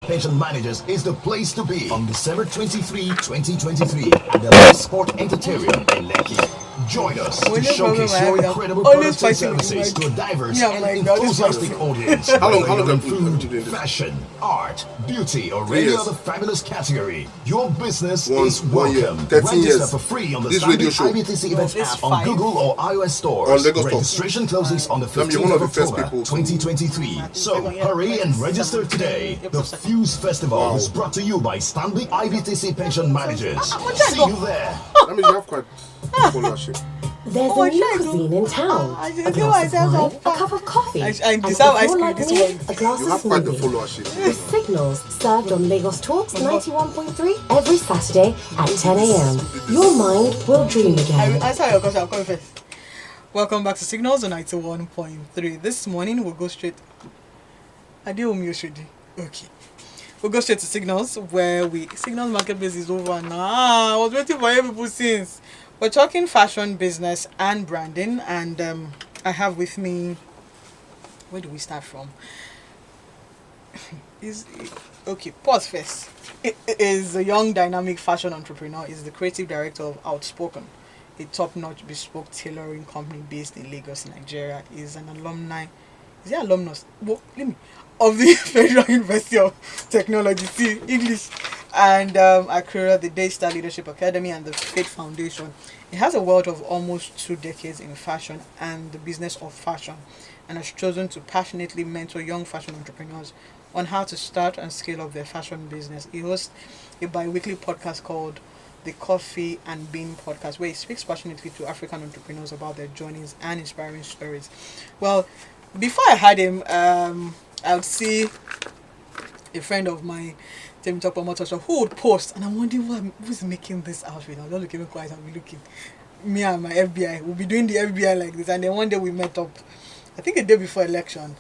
Pension Managers is the place to be on December 23, 2023 at the Life Sport Entertainment in Lekki. Join us to showcase your incredible products and services to a diverse and enthusiastic audience. How long Whether have in you been food, doing this? fashion, art, beauty, or 3 any years. other fabulous category, your business One is year. welcome. 13 Register years. for free on the This Standard radio show. IBTC Events it's app on 5. Google or iOS stores. On Lagos Store. Registration closes on the Let me be 15th one of of the first October, people to- 2023. So hurry and register today. The Fuse Festival is brought to you by Stanbic IBTC Pension Managers. See you there. I mean, you have quite followership. There's Oh, a new I cuisine in town. I A feel glass of myself wine, so a cup of coffee, I and deserve if ice you're cream like this me, morning. a glass You of have quite the smoothie. followership. Signals served on Lagos Talks 91.3 every Saturday at 10 a.m. Your mind will dream I again. will answer your question. I'll come first. Welcome back to Signals on 91.3. This morning we'll go straight. Okay. We'll go straight to Signals where Signals Marketplace is over now. I was waiting for you people since. We're talking fashion, business, and branding, and I have with me. Where do we start from? Pause first. It is a young, dynamic fashion entrepreneur. Is the creative director of Outspoken, a top-notch bespoke tailoring company based in Lagos, Nigeria. Is an alumni. Is he alumnus? Well, of the Federal University of Technology. See English. And I created the Daystar Leadership Academy and the Faith Foundation. It has a wealth of almost 2 decades in fashion and the business of fashion, and has chosen to passionately mentor young fashion entrepreneurs on how to start and scale up their fashion business. He hosts a bi-weekly podcast called the Coffee and Bean Podcast, where he speaks passionately to African entrepreneurs about their journeys and inspiring stories. Well, before I had him, I would see a friend of mine, Temi Talk Promoter, who would post, and I'm wondering who's making this outfit. I was not looking quiet, I'll be looking. Me and my FBI, we'll be doing the FBI like this, and then one day we met up, I think a day before election,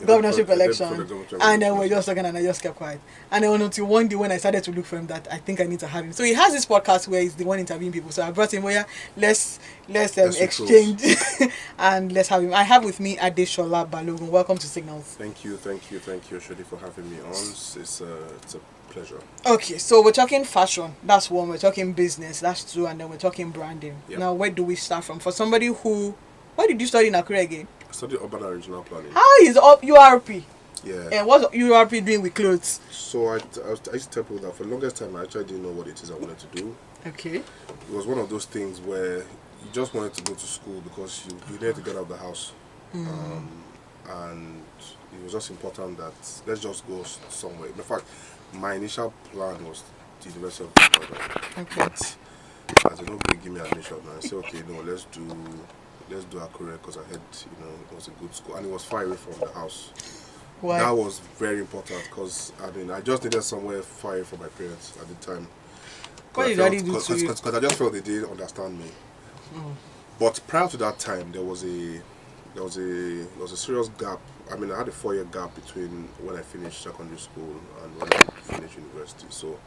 governorship election, and then we're just talking, and I just kept quiet. And then until one day when I started to look for him, that I think I need to have him. So he has this podcast where he's the one interviewing people. So I brought him where let's exchange and let's have him. I have with me Adesola Balogun. Welcome to Signals. Thank you, Shodi, for having me on. It's a pleasure. Okay, so we're talking fashion. That's one. We're talking business. That's two. And then we're talking branding. Yep. Now, where do we start from? For somebody who, why did you study in Akure again? I studied urban and regional planning. How is URP? Yeah. And what's URP doing with clothes? So I used to tell people that for the longest time I actually didn't know what it is I wanted to do. Okay. It was one of those things where you just wanted to go to school because you needed to get out of the house. And it was just important that let's just go somewhere. In fact, my initial plan was the University of Ibadan. Okay. But as you know, they give me admission and I said, okay, no, let's do Akure because I had, it was a good school and it was far away from the house. Why? That was very important because I just needed somewhere far away from my parents at the time. What did daddy do to you? Because I just felt they didn't understand me. But prior to that time, there was a serious gap. I had a 4-year gap between when I finished secondary school and when I finished university. So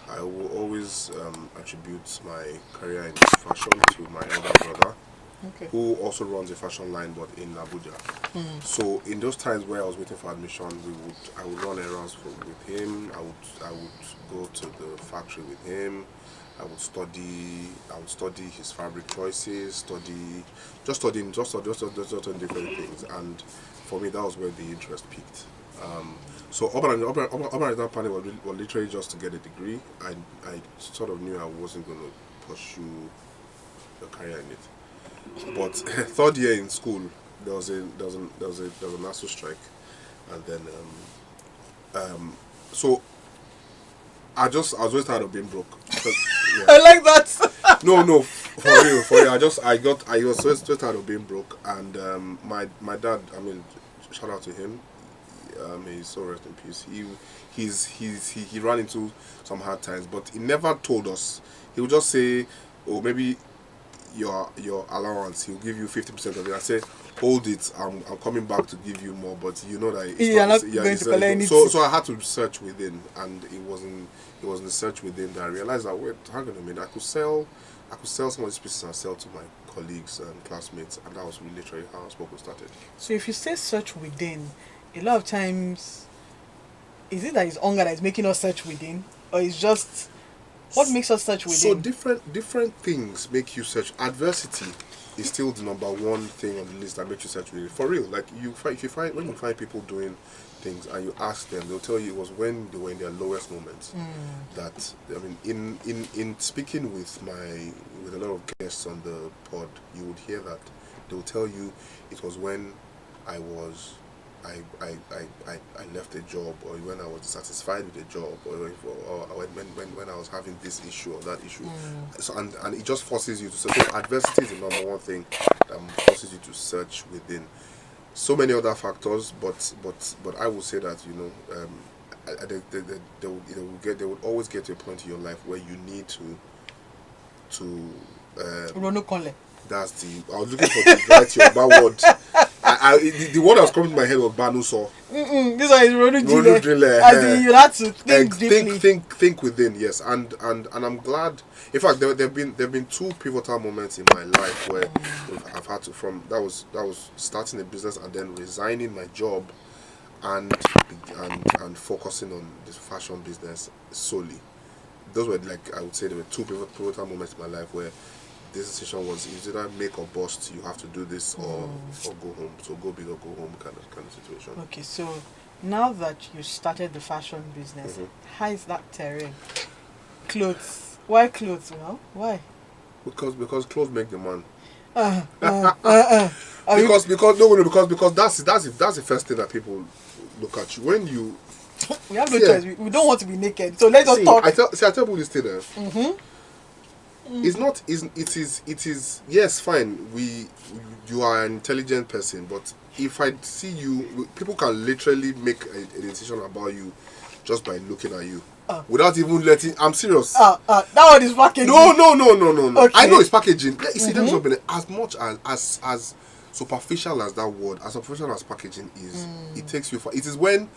I will always attribute my career in fashion to my elder brother, Okay. who also runs a fashion line but in Abuja. So in those times where I was waiting for admission, I would run errands with him. I would go to the factory with him. I would study his fabric choices, studying different things, and for me that was where the interest peaked. So urban regional planning was literally just to get a degree. I sort of knew I wasn't going to pursue a career in it. But third year in school, there was a national strike, and then so I was always tired of being broke. Yeah. I like that. No, for real. I was always tired of being broke, and my dad. Shout out to him. May so rest in peace. He ran into some hard times, but he never told us. He would just say, "Oh, maybe your allowance. He'll give you 50% of it." I said, "Hold it. I'm coming back to give you more." But you know that it's not going to collect anything. So I had to search within, and it wasn't the search within that I realized that wait, hang on a minute, I could sell some of these pieces and sell to my colleagues and classmates, and that was literally how Outspoken started. So if you say search within, a lot of times is it that it's hunger that is making us search within, or it's just what makes us search within? So different things make you search. Adversity is still the number one thing on the list that makes you search within. For real, like when you find people doing things and you ask them, they'll tell you it was when they were in their lowest moments. That I mean, in speaking with a lot of guests on the pod, you would hear that they'll tell you it was when I left a job, or when I was dissatisfied with a job, or when I was having this issue or that issue. So and it just forces you to search. So adversity is the number one thing that forces you to search within. So many other factors, but I will say that they would always get to a point in your life where you need to. That's the. I was looking for the right word. The word that was coming to my head was Banuso. This one is Ronu Driller. As in, you have to think within, yes. And I'm glad. In fact, there've been two pivotal moments in my life where I've had to that was starting a business and then resigning my job and focusing on this fashion business solely. Those were, like, I would say, there were two pivotal moments in my life where this decision was either make or bust. You have to do this or go home. So go big or go home kind of situation. Okay, so now that you started the fashion business, how is that terrain? Clothes. Why clothes? Well, why? Because clothes make the man. Because that's the first thing that people look at you when you. We have no choice. We don't want to be naked, so let's just talk. I tell people this thing. It is yes, fine, you are an intelligent person, but if I see you, people can literally make a decision about you just by looking at you without even letting. I'm serious. That one is packaging. No. Okay. I know it's packaging. You see, them something as much as superficial as that word, as superficial as packaging is, it takes you for. It is when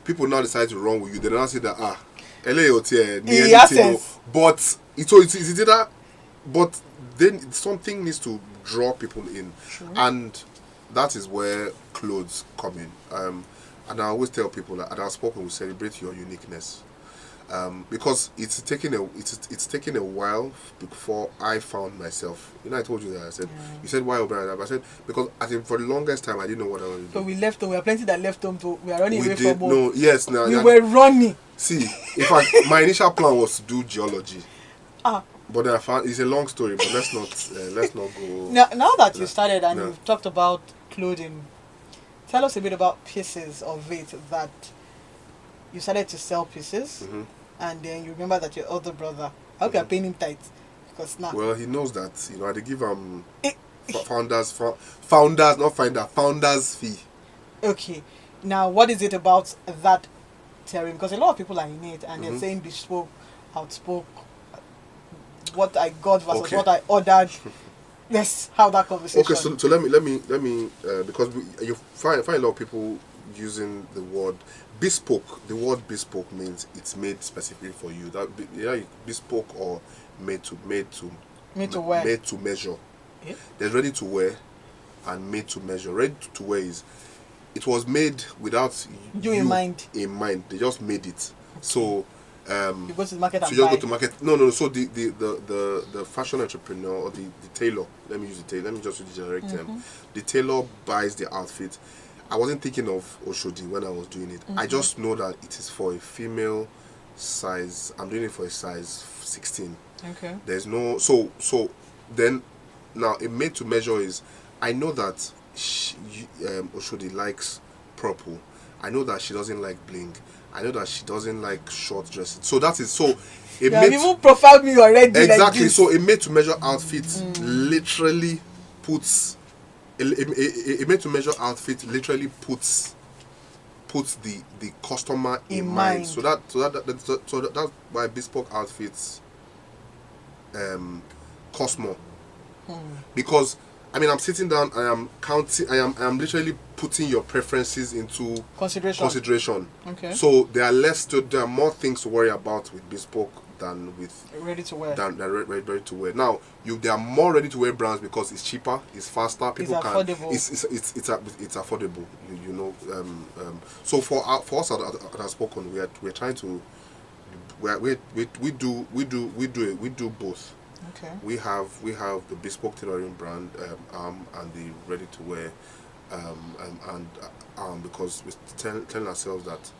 people now decide to run with you. They now say that but it's either, but then something needs to draw people in. True. And that is where clothes come in. And I always tell people that at our spoken we celebrate your uniqueness. Because it's taken a while before I found myself. I told you that. I said, you said why O'Brien? I said because I think for the longest time I didn't know what I wanted to do. So we left home. We are plenty that left home. So we are running away from home. No, yes, no. We were running. See, in fact, my initial plan was to do geology. But then I found it's a long story. But let's not go. Now that you started and you've talked about clothing, tell us a bit about pieces of it that you started to sell pieces, and then you remember that your other brother. I hope you're paying him tight, because now. Well, he knows that I dey give founders fee. Okay, now what is it about that terrain? Because a lot of people are in it, and they're saying bespoke, outspoke, what I got versus what I ordered. Let's have that conversation. Okay, so let me because you find a lot of people using the word bespoke. The word bespoke means it's made specifically for you. That bespoke or made to measure. Yeah. There's ready to wear and made to measure. Ready to wear is it was made without you in mind. They just made it. So you go to the market so and you buy. go to market. No. So the fashion entrepreneur or the tailor. Let me use the tailor. Let me just use the generic term. The tailor buys the outfit. I wasn't thinking of Oshodi when I was doing it. I just know that it is for a female size. I'm doing it for a size 16. Okay. There's no so then now a made to measure is I know that Oshodi likes purple. I know that she doesn't like bling. I know that she doesn't like short dresses. So that is so. You have even profiled me already. Exactly. Like so a made to measure outfit literally puts a made to measure outfit literally puts the customer in mind. So that's why bespoke outfits cost more. Because I'm sitting down, I am counting, I am literally putting your preferences into consideration. Okay. So there are more things to worry about with bespoke than with ready to wear. Ready to wear. Now, there are more ready to wear brands because it's cheaper, it's faster, people it's affordable. It's affordable. You know. So for us at Outspoken, we're trying to we do both. Okay. We have the bespoke tailoring brand and the ready to wear because we're telling ourselves that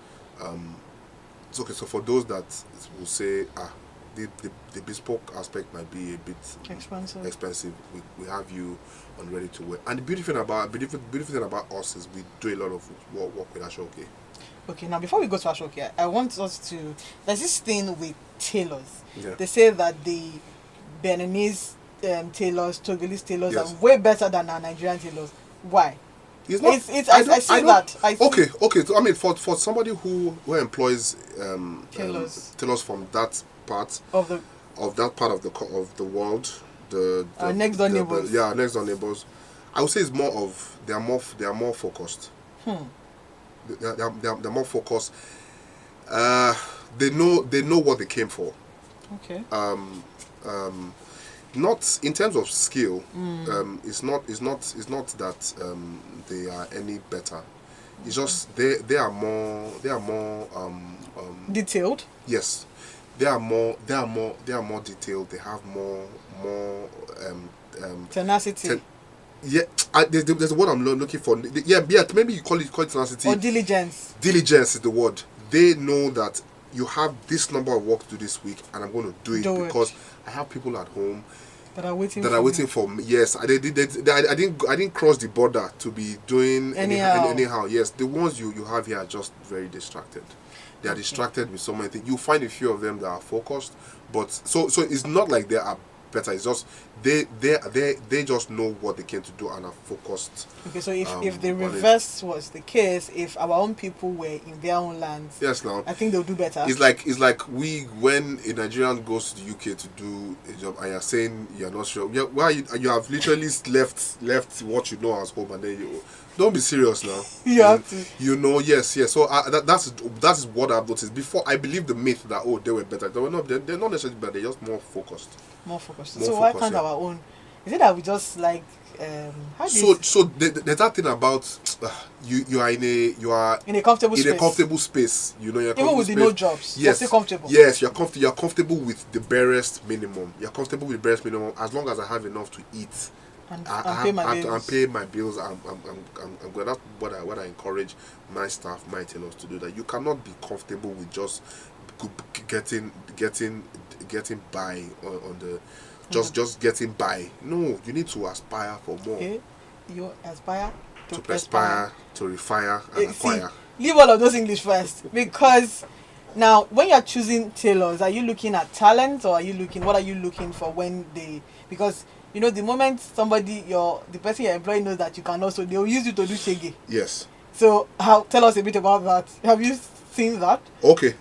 it's okay. So for those that will say the bespoke aspect might be a bit expensive, we have you on ready to wear. And the beautiful thing about us is we do a lot of work with Ashoke. Okay, now before we go to Ashoke, I want us to, there's this thing with tailors. Yeah. They say that the Beninese tailors, Togolese tailors Yes. are way better than our Nigerian tailors. Why? It's not. I see that. Okay. So I mean, for somebody who employs tailors from that part of the world, the next door neighbors. Next door neighbors. I would say it's more of they are more focused. They're more focused. They know what they came for. Okay. Not in terms of skill. It's not that they are any better. It's just they are more detailed. Yes, they are more detailed. They have more tenacity. There's a word I'm looking for. Maybe you call it tenacity or diligence. Diligence is the word. They know that you have this number of work to do this week, and I'm going to do it because I have people at home that are waiting for me. Yes, I didn't cross the border to be doing anyhow. Yes, the ones you have here are just very distracted. They are distracted with so many things. You find a few of them that are focused, but so it's not like they are better. It's just they just know what they came to do and are focused. Okay, so if the reverse was the case, if our own people were in their own lands, yes, now I think they'll do better. It's like when a Nigerian goes to the UK to do a job and you're saying you're not sure. You have literally left what you know as home, and then you don't be serious now. You have to. You know, yes. So that is what I've noticed. Before I believed the myth that they were better. They were not. They're not necessarily better. They're just more focused. So why can't our own? Is it that we just like so there's that thing about you are in a comfortable space. You know, even with the no jobs. Yes, you're still comfortable. Yes, you're comfortable with the barest minimum. You're comfortable with the barest minimum as long as I have enough to eat. And pay my bills. I'm good. That's what I encourage my staff, my tailors to do. That you cannot be comfortable with just getting by on the just getting by. No, you need to aspire for more. Okay. You aspire to perspire, to refire and acquire. Leave all of those English first, because now when you're choosing tailors, are you looking at talent, or what are you looking for when they, because you know, the moment the person you're employing knows that you can also, they'll use you to do shege. Yes. So tell us a bit about that. Have you seen that? Okay.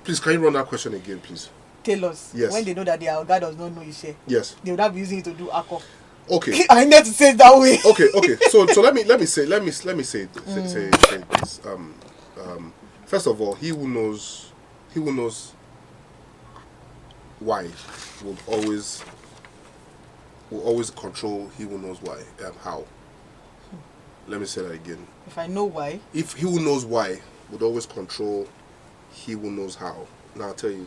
Please, can you run that question again, please? Tailors. Yes. When they know that their guy does not know Ishe. Yes. They would not be using it to do alcohol. Okay. I need to say it that way. Okay. So let me say this. First of all, he who knows why will always control he who knows why and how. Let me say that again. If I know why. If he who knows why would always control he who knows how. Now I'll tell you.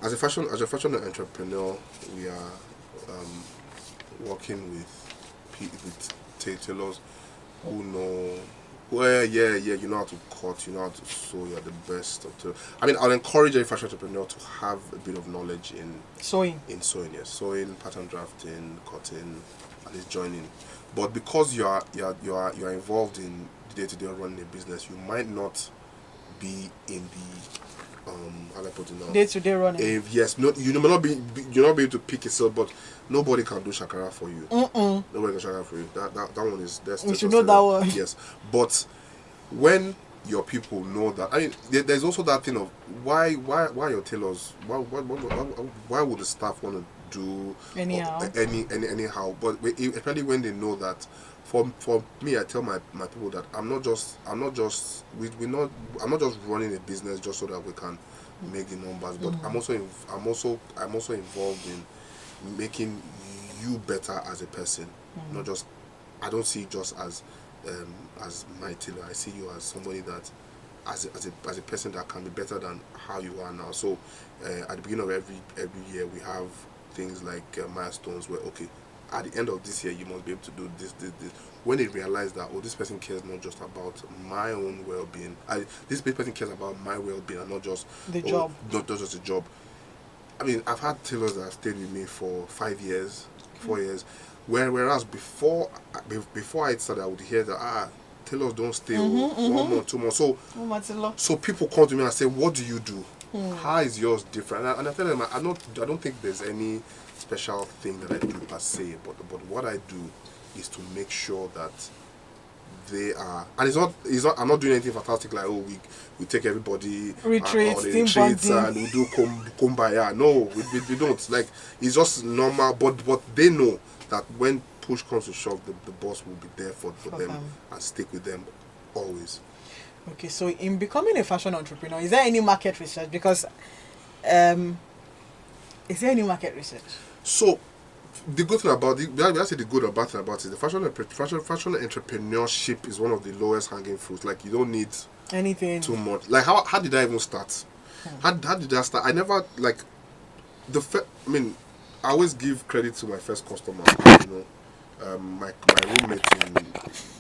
As a fashion entrepreneur, we are working with tailors who know. Well, you know how to cut, you know how to sew, you're the best of tailors. I mean, I'll encourage a fashion entrepreneur to have a bit of knowledge in sewing. Yes, sewing, pattern drafting, cutting, at least joining. But because you are involved in the day-to-day running a business, you might not be in the how do I put it now? Day-to-day running. Yes, you may not be able to pick yourself, but nobody can do shakara for you. Nobody can shakara for you. That one is. We should know that one. Yes, but when your people know that, I mean, there's also that thing of why your tailors, why would the staff want to do anyhow. Anyhow. But especially when they know that. For me, I tell my people that I'm not just running a business just so that we can make the numbers, but I'm also involved in making you better as a person. Not just, I don't see you just as my tailor. I see you as somebody that as a person that can be better than how you are now. So at the beginning of every year we have things like milestones where, okay, at the end of this year you must be able to do this. When they realize that, oh, this person cares not just about my own well-being, this person cares about my well-being and not just the job, not just a job. I mean, I've had tailors that have stayed with me for 5 years, 4 years, whereas before I started, I would hear that tailors don't stay 1 month, 2 months. So people come to me and say, what do you do? How is yours different? And I tell them, I don't think there's any special thing that I do per se, but what I do is to make sure that they are, and it's not I'm not doing anything fantastic like, oh, we take everybody retreats on retreats and we do kumbaya. No, we don't. Like, it's just normal, but they know that when push comes to shove, the boss will be there for them and stick with them always. Okay, so in becoming a fashion entrepreneur, is there any market research? Because is there any market research? So the good thing about it, I say the good or bad thing about it, the fashion entrepreneurship is one of the lowest hanging fruits. Like, you don't need anything too much. Like, how did I even start? How did I start? I never, like, I mean, I always give credit to my first customer, you know, my roommate in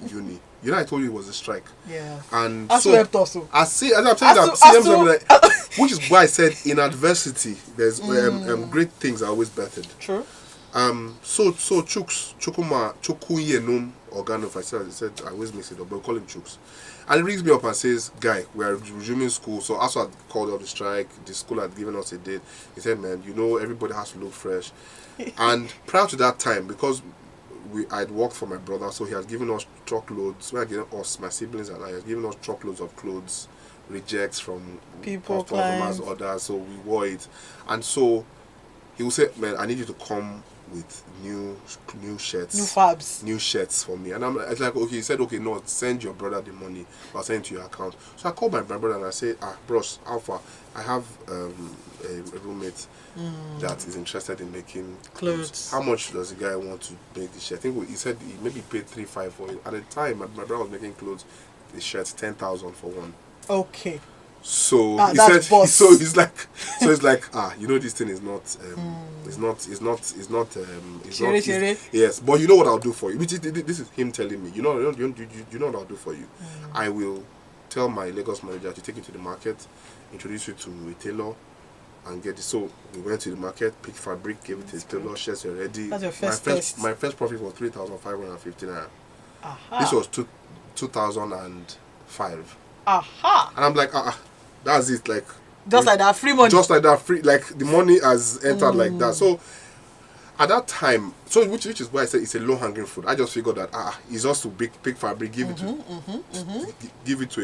uni. You know, I told you it was a strike. Yeah. And Asu so helped also. I'm saying that, which is why I said in adversity, there's great things are always bettered. True. So Chukuyenum Organov, I said I always mix it up, but we call him Chuks. And he rings me up and says, guy, we are resuming school. So also I called out the strike, the school had given us a date. He said, man, you know, everybody has to look fresh. And prior to that time, because I'd worked for my brother, so he had given us truckloads, my siblings and I had given us truckloads of clothes, rejects from people, customers, others, so we wore it. And so he would say, man, I need you to come with new shirts, new shirts for me. And I was like, okay. He said, okay, no, send your brother the money, I'll send it to your account. So I called my brother and I said, bros, Alpha, I have a roommate that is interested in making clothes. How much does the guy want to make the shirt? I think he said he maybe paid 3-5 for it. At the time, my brother was making clothes, the shirts 10,000 for one. Okay. So he said, so he's like, you know, this thing is not, yes, but you know what I'll do for you. This is him telling me, you know what I'll do for you. I will tell my Lagos manager to take you to the market, introduce you to a tailor, and get it. So we went to the market, picked fabric, gave it to the tailor, shirts were ready. That's your my first profit was 3,550 naira. This was 2005. Aha. And I'm like, that's it, like just like that, free money. Just like that, free, like the money has entered like that. So at that time, so which is why I said it's a low hanging fruit. I just figured that it's just to pick fabric, give it to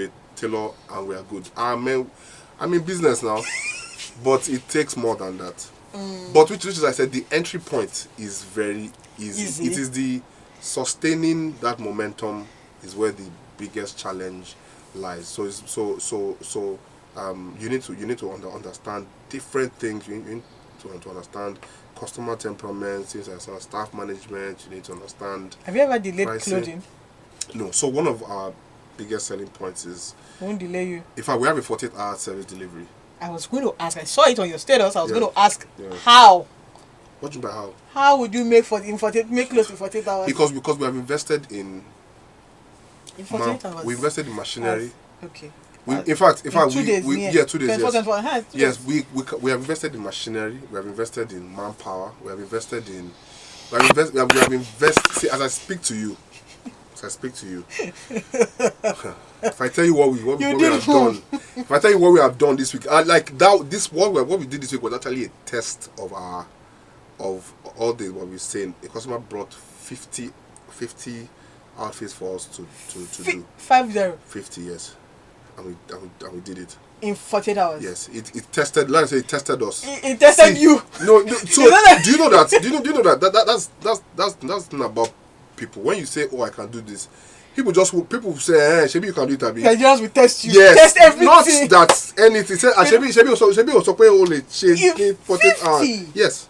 a tailor, and we are good. I'm in business now, but it takes more than that. But which is, I said, the entry point is very easy. It is the sustaining that momentum is where the biggest challenge lies. So you need to understand different things. You need to understand customer temperament, things like staff management. You need to understand. Have you ever delayed pricing. clothing? No. So one of our biggest selling points is, won't delay you. In fact, we have a 48-hour service delivery. I was going to ask. I saw it on your status. I was going to ask how. What do you mean by how? How would you make clothes in 48 hours? Because we have invested in 48 hours. We invested in machinery. Okay. In fact, 2 days. 2 days. Yes, we have invested in machinery. We have invested in manpower. We have invested in. We have invested. See, as I speak to you. If I tell you what we have done, if I tell you what we have done this week, like that, what we did this week was actually a test of all the what we're saying. A customer brought 50 outfits for us to do. 50. 50, yes, and we did it. In 48 hours. Yes, it tested. Like I say, it tested us. It tested you. No. So do you know that? Do you know that? That's not about people. When you say, "Oh, I can do this," people say, "Maybe you can do it." Nigerians will test you. Yes, Test everything. not that anything. Say, Shebi also pay only change 48 hours. Yes.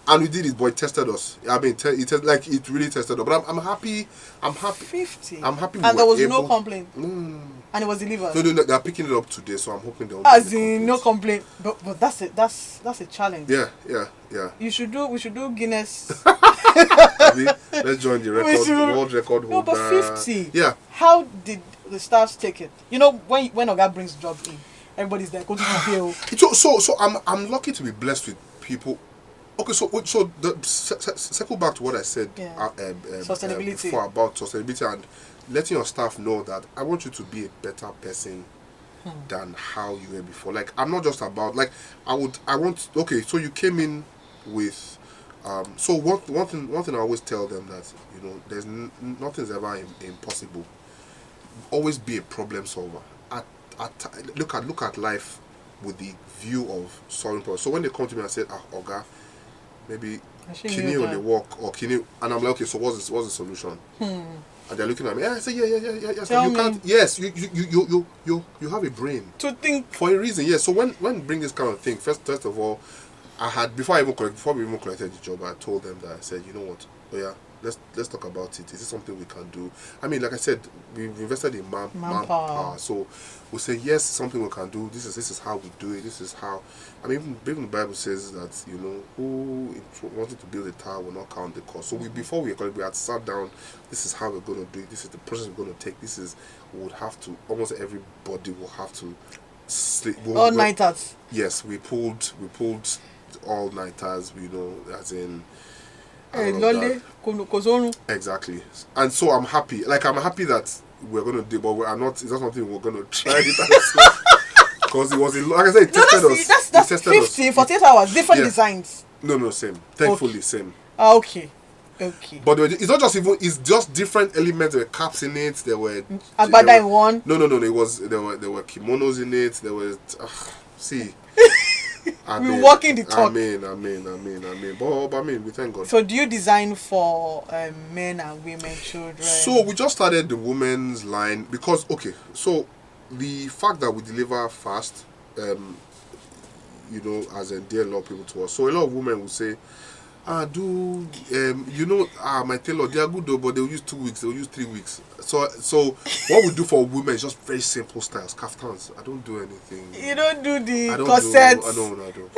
And we did it, but it tested us. I mean, it really tested us. But I'm happy. 50. I'm happy. And there was no complaint. And it was delivered. No, they're picking it up today, so I'm hoping they'll. As in, no complaint. But that's it. That's a challenge. Yeah. We should do Guinness. Let's join the world record holder. No, but 50. Yeah. How did the staff take it? You know, when Oga brings job in, everybody's there. Go to the So I'm lucky to be blessed with people. Okay, so circle back to what I said sustainability before about sustainability and letting your staff know that I want you to be a better person than how you were before. Like, I'm not just about, like, okay, so you came in with so one thing I always tell them that, you know, there's nothing's ever impossible. Always be a problem solver. Look at life with the view of solving problems. So when they come to me and say, Oga, maybe can you only walk or can you, and I'm like, okay, so what's the solution? And they're looking at me. I say, yeah. Tell you can't. me. Yes, you have a brain to think for a reason. Yes. So when bring this kind of thing, first of all, before we even collected the job, I told them that I said, you know what? Oh yeah, let's talk about it. Is this something we can do? I mean, like I said, we've invested in manpower. So we say yes, something we can do. This is how we do it. This is how. I mean, even the Bible says that, you know, who wanted to build a tower will not count the cost. So before we had sat down. This is how we're going to do it. This is the process we're going to take. Almost everybody will have to sleep. All nighters. Yes, we pulled all nighters. You know, as in. Exactly. And so I'm happy. Like, I'm happy that we're going to do, but we are not. It's not something we're going to try it. Because it was, like I said, it tested us. That's 50, 48 hours, different designs. No, same. Thankfully, same. Okay. But it's not just even. It's just different elements. There were caps in it. There were. Agbada in one. No. There were kimonos in it. There was. See. We're walking the talk. Amen. But I mean, we thank God. So, do you design for men and women, children? So we just started the women's line because so the fact that we deliver fast, you know, as a dear a lot of people to us. So a lot of women will say, my tailor, they are good though, but they'll use 2 weeks, they'll use 3 weeks. So what we do for women is just very simple styles, kaftans. I don't do anything. You don't do the corsets? No, I don't.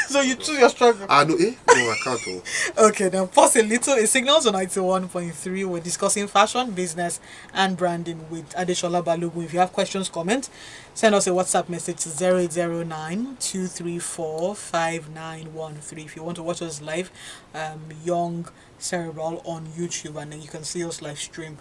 So you choose your struggle? No, I can't. Okay, then pause a little. It signals on 91.3. We're discussing fashion, business, and branding with Adesola Balogun. If you have questions, comments, send us a WhatsApp message to 0809-234-5913. If you want to watch us live, Young Cerebral on YouTube, and then you can see us live stream.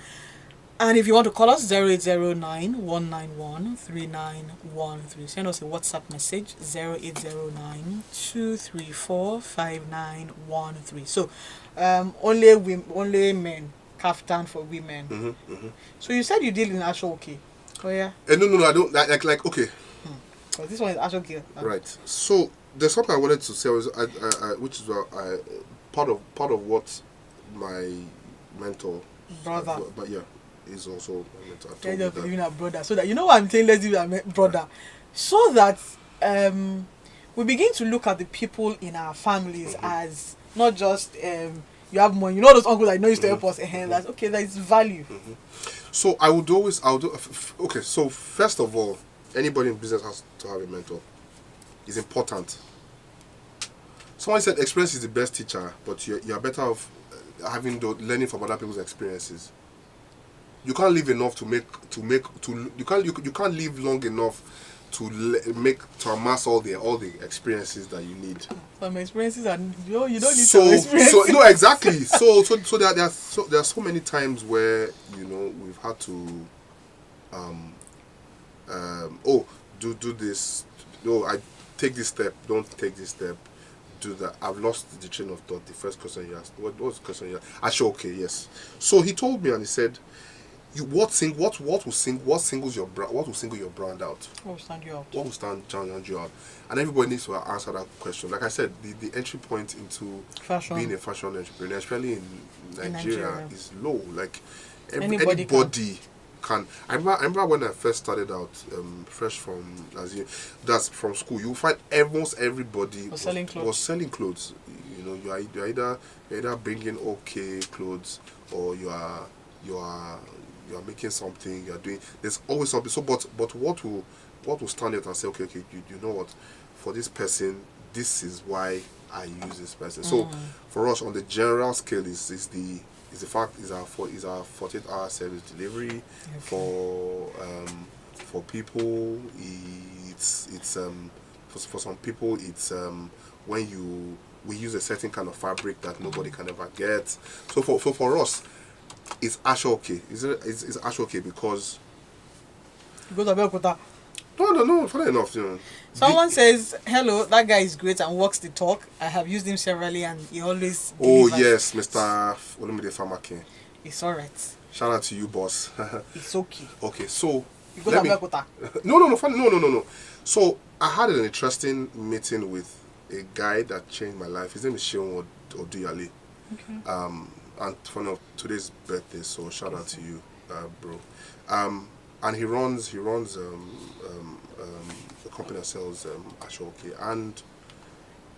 And if you want to call us, 0809-191-3913. Send us a WhatsApp message, 0809-234-5913. So, only men, kaftan for women. So you said you deal in Ashoke. Oh yeah? No, I don't. Like okay. Oh, this one is Ashoke. Right. So there's something I wanted to say, which is part of what my mentor, brother, but yeah, is also my mentor. Kind of living a brother, so that you know what I'm saying. Let's do a brother, so that we begin to look at the people in our families as not just you have money. You know those uncles that know used to help us. That's okay. That is value. So okay. So first of all, anybody in business has to have a mentor. It's important. Someone said experience is the best teacher, but you're better off learning from other people's experiences. You can't live enough you can't live long enough to amass all the experiences that you need. Some experiences are you don't need some experiences. So no, exactly. So there are so many times where, you know, we've had to do this. No, I take this step. Don't take this step. Do that. I've lost the train of thought. The first question you asked. What was the question you asked? Actually, okay, yes. So he told me and he said, what singles your brand, what will single your brand out? What will stand you out? What will stand you out? And everybody needs to answer that question. Like I said, the entry point into Fashion. being a fashion entrepreneur, especially in Nigeria, is low. Like Anybody can. I remember when I first started out, fresh from that's from school. You find almost everybody was selling clothes. You know, you're either bringing okay clothes, or you are making something. You are doing. There's always something. So, but what will stand out and say, okay, you know what, for this person, this is why I use this person. So, for us on the general scale, is our 48-hour service delivery. Okay. For people, it's for some people it's when we use a certain kind of fabric that nobody can ever get. So for us, it's actually okay. It's actually okay because go to Abeokuta. No, funny enough, you know. Someone says, hello, that guy is great and walks the talk. I have used him severally and he always delivers. Yes, Mr. Olumide Famake. It's alright. Shout out to you, boss. It's okay. Okay, so you go to Abeokuta. No. So I had an interesting meeting with a guy that changed my life. His name is Sheon Oduyale. Okay. And funny enough, today's birthday, so shout out to you, bro. And he runs a company that sells Ashoke, and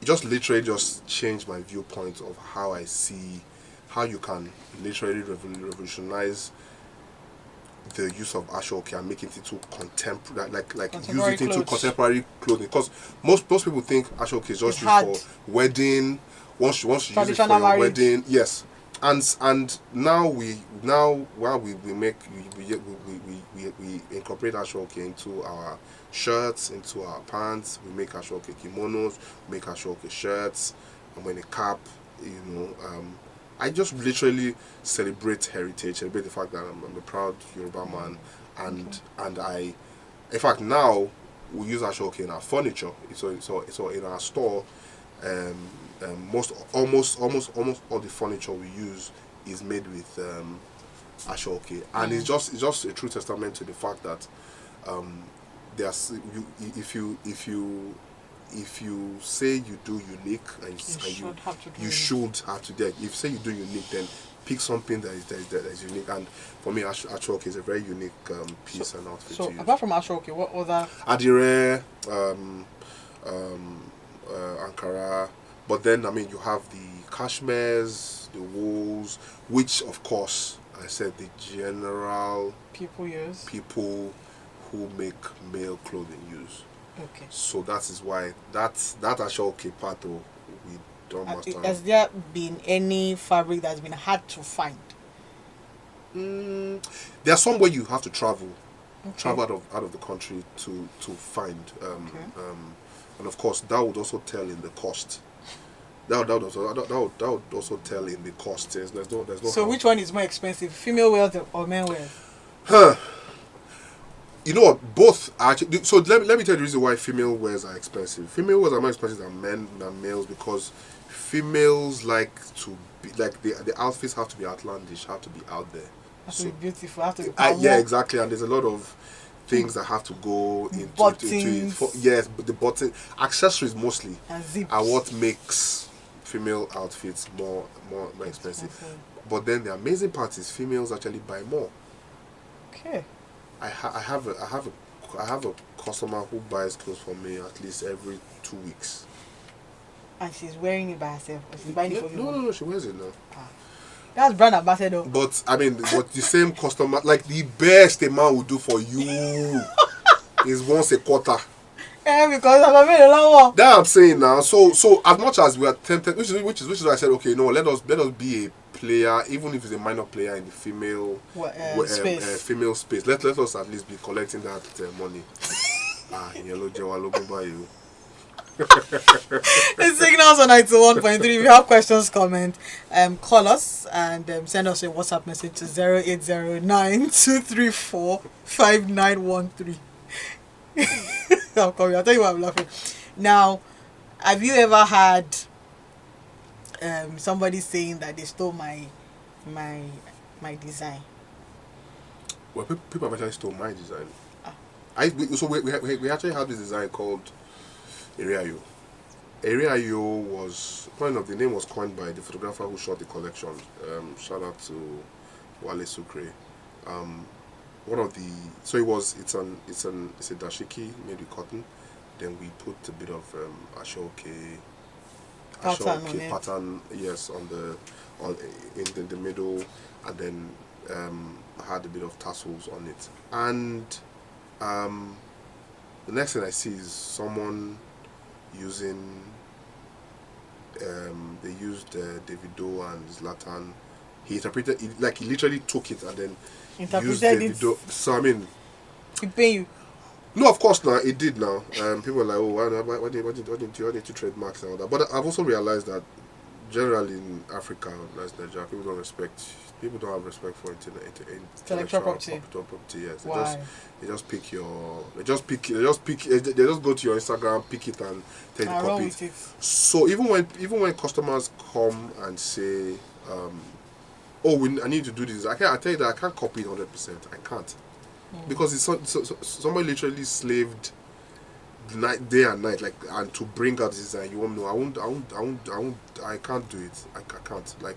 it just literally just changed my viewpoint of how I see how you can literally revolutionize the use of Ashoke and make it into contemporary, use it into contemporary clothing. Because most people think Ashoke is just used for wedding. Once you use it for your wedding, yes. And now we incorporate Ashoke into our shirts, into our pants. We make Ashoke kimonos, make Ashoke shirts, and when a cap, you know. I just literally celebrate heritage, celebrate the fact that I'm a proud Yoruba man, and I, in fact, now we use Ashoke in our furniture. So in our store, almost all the furniture we use is made with Ashoke, and it's just a true testament to the fact that if you say you do unique, you should have to do it. If you say you do unique, then pick something that is unique. And for me, Ashoke is a very unique piece and outfit. So apart from Ashoke, what other? Adire, Ankara, but then you have the cashmeres, the wools, which of course I said the general people who make male clothing use. Okay. So that is why that Ashoke part we don't master. Has there been any fabric that's been hard to find? There are some where you have to travel out of the country to find. And of course that would also tell in the cost. That would also tell in the cost. There's no. So which one is more expensive, female wear or male wear? You know what? Both are actually. So let me tell you the reason why female wears are expensive. Female wears are more expensive than males because females like to be like the outfits have to be outlandish, have to be out there. Have to be beautiful. Have to be yeah, exactly. And there's a lot of things that have to go into it. Yes, but the button accessories mostly are what makes female outfits more expensive. But then the amazing part is females actually buy more. Okay. I have a customer who buys clothes for me at least every 2 weeks. And she's wearing it by herself. Or she's buying it for you. No, she wears it now. That's brand ambassador. But the same customer, like the best a man would do for you is once a quarter. Because I'm a long one. That I'm saying now. So as much as we are tempted, which is why I said, okay, no, let us be a player, even if it's a minor player in the female space. Female space. Let us at least be collecting that money. Yellow Joe, by you. It's Signals on 91.3. If you have questions, comment, call us and send us a WhatsApp message to 0809-234-5913. I'll tell you why I'm laughing. Now, have you ever had somebody saying that they stole my design? Well, people have actually stole my design. Ah. We actually have this design called Eriayo. Eriayo was the name was coined by the photographer who shot the collection. Shout out to Wale Sucre. One of the it's a dashiki made with cotton. Then we put a bit of ashoke pattern, yes, in the middle, and then had a bit of tassels on it. And the next thing I see is someone using they used Davido and Zlatan. He interpreted it, like he literally took it and then used Davido. So I mean, he pay you. No, of course now it did now. People are like, oh, why didn't you trademarks and all that? But I've also realized that generally in Africa, like Nigeria, people don't have respect for intellectual property. Yes, Why? They just go to your Instagram, pick it and take the copy. So even when customers come and say, I need to do this, I tell you that I can't copy it 100%. I can't. Because it's somebody literally slaved day and night, like, and to bring out this design. You won't know. I can't do it. I can't. Like,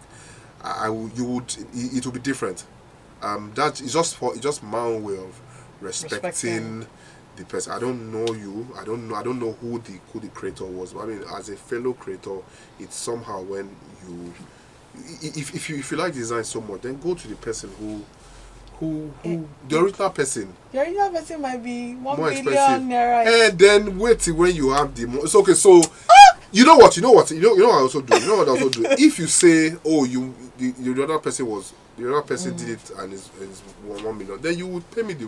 it will be different. That is just my own way of respecting the person. I don't know you. I don't know who the creator was. But I mean, as a fellow creator, it's somehow when you, if you like design so much, then go to the person who the original person. The original person might be 1 million naira. And then wait till when you have the it's okay. So you know what I also do. You know what I also do. If you say, oh, the other person did it and it's 1 million, then you would pay me the.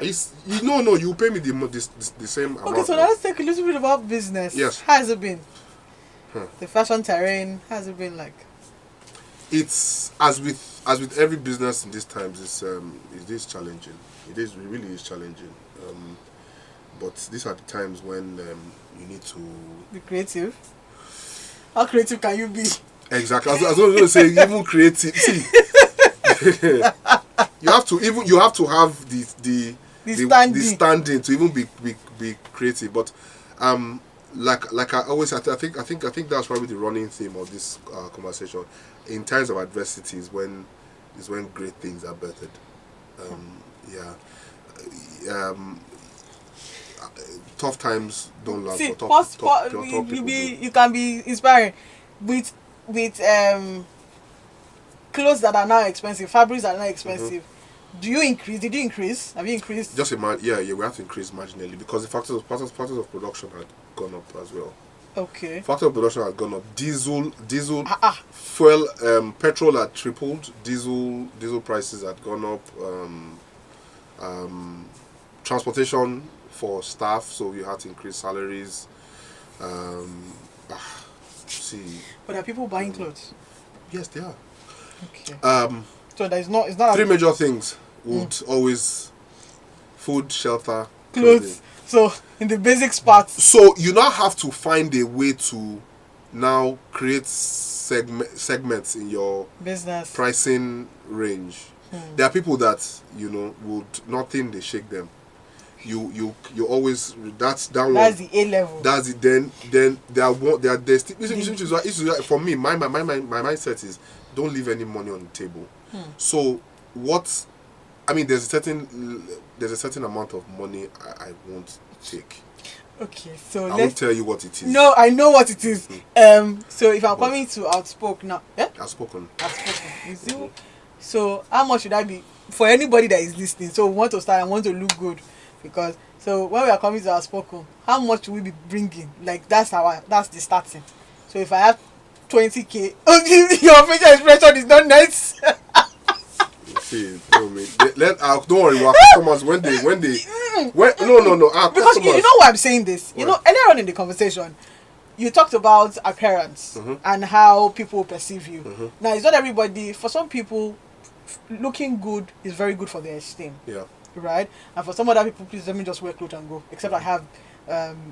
You pay me the same amount. Okay, so let's take a little bit about business. Yes. How has it been? The fashion terrain, how has it been like? It's as with every business in these times, it is challenging. It really is challenging. But these are the times when you need to be creative. How creative can you be? Exactly. As I was going to say, even creative. See, you have to have the standing to even be creative. But like I always, I think that's probably the running theme of this conversation. In times of adversity is when great things are birthed. Tough times don't last. See, you can be inspiring with clothes that are now expensive, fabrics that are now expensive. Do you increase? Did you increase? Have you increased? Just we have to increase marginally because the factors of production had gone up as well. Okay. Factor of production had gone up. Diesel, fuel, petrol had tripled. Diesel prices had gone up. Transportation for staff, so you had to increase salaries. See. But are people buying clothes? Yes, they are. Okay. So it's not three major things would always: food, shelter, clothes. Clothing. So in the basic parts. So you now have to find a way to now create segments in your business pricing range. There are people that would nothing they shake them. You always that's the A level. That's it. Then for me, my mindset is don't leave any money on the table. So what? I mean, there's a certain amount of money I won't take. Okay, so I won't tell you what it is. No, I know what it is. So if I'm coming to Outspoken now, Outspoken. So how much should I be for anybody that is listening? So we want to start. I want to look good because so when we are coming to Outspoken, how much will we be bringing? Like that's the starting. So if I have 20k, your facial expression is not nice. See, don't worry. Our customers when no. Our because customers, you know why I'm saying this. You know, earlier on in the conversation, you talked about appearance and how people perceive you. Now, it's not everybody. For some people, looking good is very good for their esteem. Yeah. Right. And for some other people, please let me just wear clothes and go. Except I have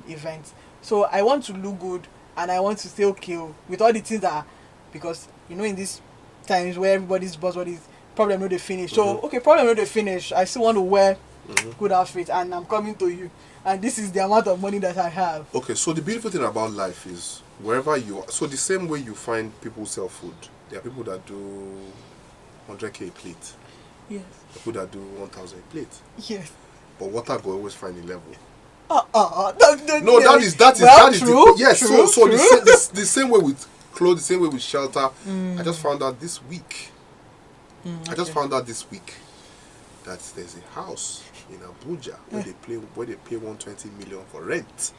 events, so I want to look good and I want to stay okay with all the things that, because in these times where everybody's buzzword is problem no dey finish. So okay, problem no dey finish. I still want to wear good outfit, and I'm coming to you, and this is the amount of money that I have. Okay, so the beautiful thing about life is wherever you are. So the same way you find people sell food, there are people that do 100k a plate. Yes. People that do 1,000 a plate. Yes. But water go always find a level. No, that is true, yes. True, so true. the same way with clothes, the same way with shelter. I just found out this week. I just found out this week that there's a house in Abuja where they pay 120 million for rent.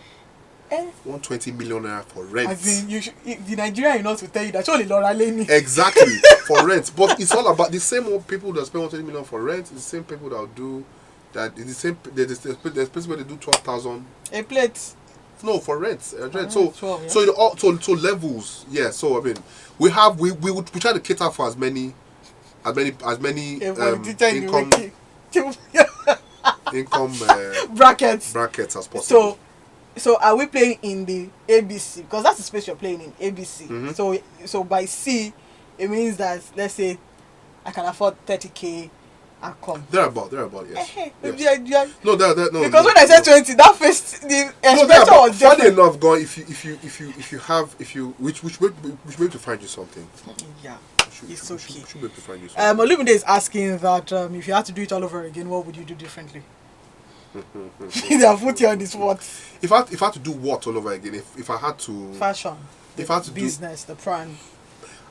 120 million naira for rent. As in, the Nigerian enough to tell you that only Laura Leni. Exactly, for rent. But it's all about the same old people that spend 120 million for rent. The same people that will do that. The same. There's places where they do 12,000 a plate. No, for rent. Rent. So 12, yeah. So levels. Yeah. So I mean, we try to cater for as many income brackets as possible. So are we playing in the ABC, because that's the space you're playing in, ABC? So by C, it means that, let's say I can afford 30k and come. They're about yes. Yes. No, because when I said 20, that first the expression was funny different. enough, God, if you which way to find you something. Yeah. It's okay. Should be able to find you something. Olumide is asking that if you had to do it all over again, what would you do differently? They have put you on the spot. If I had to do what all over again, if I had to fashion, if I had to business, the brand.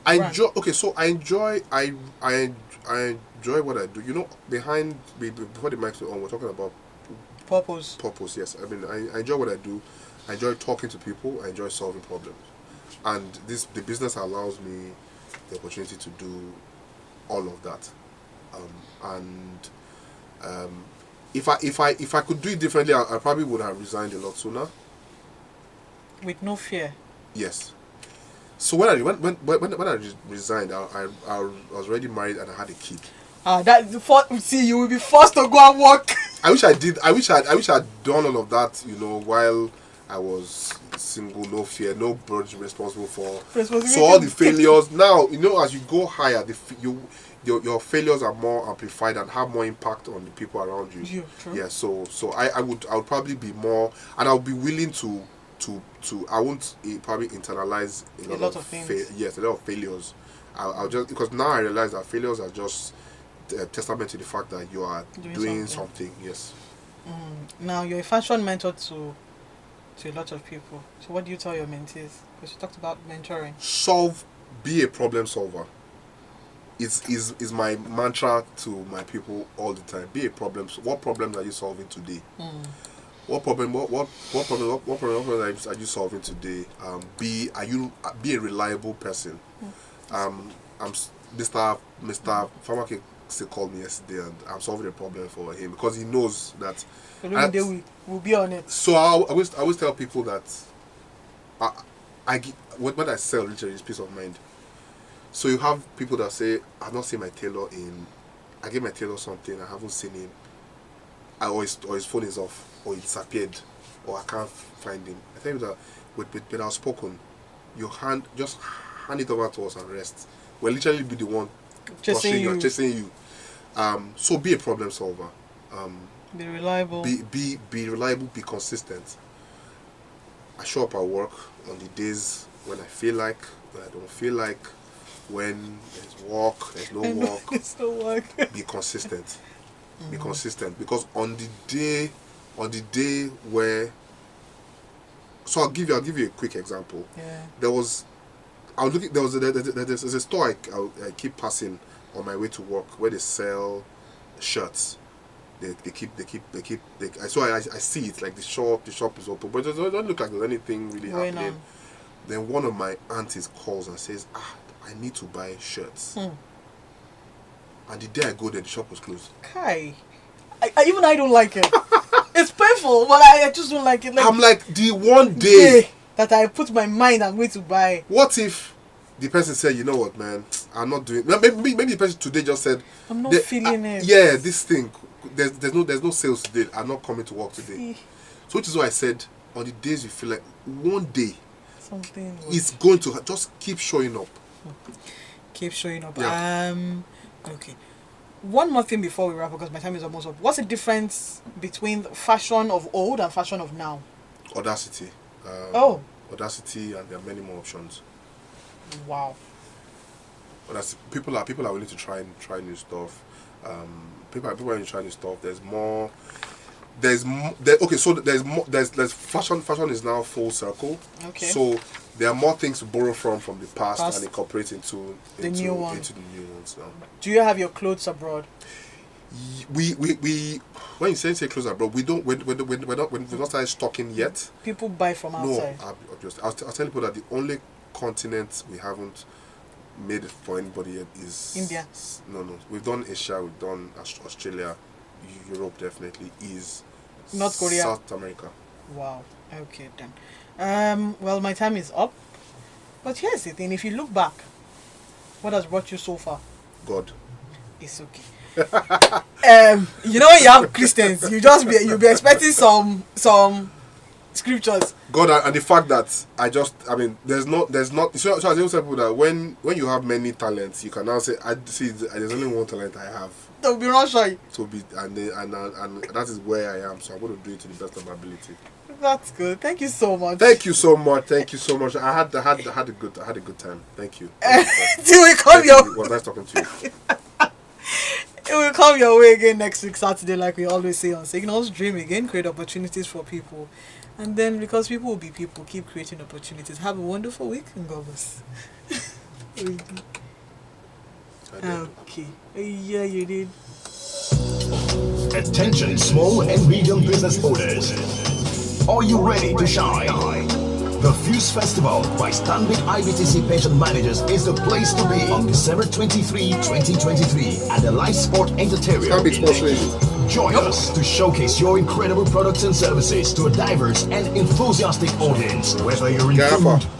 I enjoy. Okay, so I enjoy what I do. You know, before the mics were on, we're talking about Purpose. Yes, I mean, I enjoy what I do. I enjoy talking to people. I enjoy solving problems, and the business allows me the opportunity to do all of that. If I could do it differently, I probably would have resigned a lot sooner. With no fear. Yes. So when I resigned, I was already married and I had a kid. See, you will be forced to go and work. I wish I did. I wish I'd done all of that. You know, while I was single, no fear, no burden responsible for. So all the failures. Now, you know, as you go higher, your failures are more amplified and have more impact on the people around you. Yeah, true. Yeah. So I would probably be more, and I would be willing to I won't probably internalize a lot of things. Yes, a lot of failures. I'll just, because now I realize that failures are just a testament to the fact that you are doing something. Yes. Now you're a fashion mentor to a lot of people. So what do you tell your mentees? Because you talked about mentoring. Be a problem solver. Is my mantra to my people all the time. Be a problem. What problems are you solving today? What problem are you solving today? Be a reliable person. I'm Mr. Famake still called me yesterday, and I'm solving a problem for him because he knows that. We'll be on it. So I always tell people that when I sell, literally, it's peace of mind. So you have people that say, I've not seen my tailor I gave my tailor something, I haven't seen him, or his phone is off, or he disappeared, or I can't find him. I tell you that with our spoken, just hand it over to us and rest. We'll literally be the one chasing you. So be a problem solver. Be reliable. Be reliable. Be consistent. I show up at work on the days when I feel like, when I don't feel like. When there's work, there's no work. There's no work. Be consistent. Be consistent, because on the day where, so I'll give you a quick example. Yeah. There's a store I keep passing on my way to work where they sell shirts. They keep. So I see it, like the shop is open, but it doesn't look like there's anything really happening. Then one of my aunties calls and says, I need to buy shirts. And the day I go there, the shop was closed. Kai, I don't like it. It's painful, but I just don't like it. I'm like, the one day that I put my mind, I'm going to buy. What if the person said, you know what, man, I'm not doing. Maybe the person today just said, I'm not feeling it. Yeah, this thing. There's no sales today. I'm not coming to work today. So which is why I said, on the days you feel like one day something is going to just keep showing up. Keep showing up. Yeah. Okay. One more thing before we wrap up, because my time is almost up. What's the difference between fashion of old and fashion of now? Audacity. Audacity, and there are many more options. Wow. People are willing to try new stuff. People are willing to try new stuff. There's more. So there's more. There's fashion. Fashion is now full circle. Okay. So there are more things to borrow from the past and incorporate into the new one. Into the new ones now. Do you have your clothes abroad? We when you say clothes abroad, we're not started stocking yet. People buy from outside. No, I'll tell people that the only continent we haven't made it for anybody yet is India. No, we've done Asia, we've done Australia, Europe definitely, is North Korea, South America. Wow. Okay then. Well, my time is up. But here's the thing: if you look back, what has brought you so far? God. It's okay. You know, when you have Christians, you'll be expecting some scriptures. God, and the fact that there's not. So I tell people that when you have many talents, you can now say, there's only one talent I have. Don't be not shy. And that is where I am. So I'm going to do it to the best of my ability. That's good. Thank you so much. Thank you so much. I had a good time. Thank you. Till we come It was nice talking to you. It will come your way again next week, Saturday, like we always say on Signals. Dream again, create opportunities for people. And then, because people will be people, keep creating opportunities. Have a wonderful week, and God bless. Okay. Yeah, you did. Attention small and medium business owners. Are you ready to shine? The Fuse Festival by Stanbic IBTC Pension Managers is the place to be on December 23, 2023 at the Live Sport Entertainment. Join us to showcase your incredible products and services to a diverse and enthusiastic audience. Whether you're in food,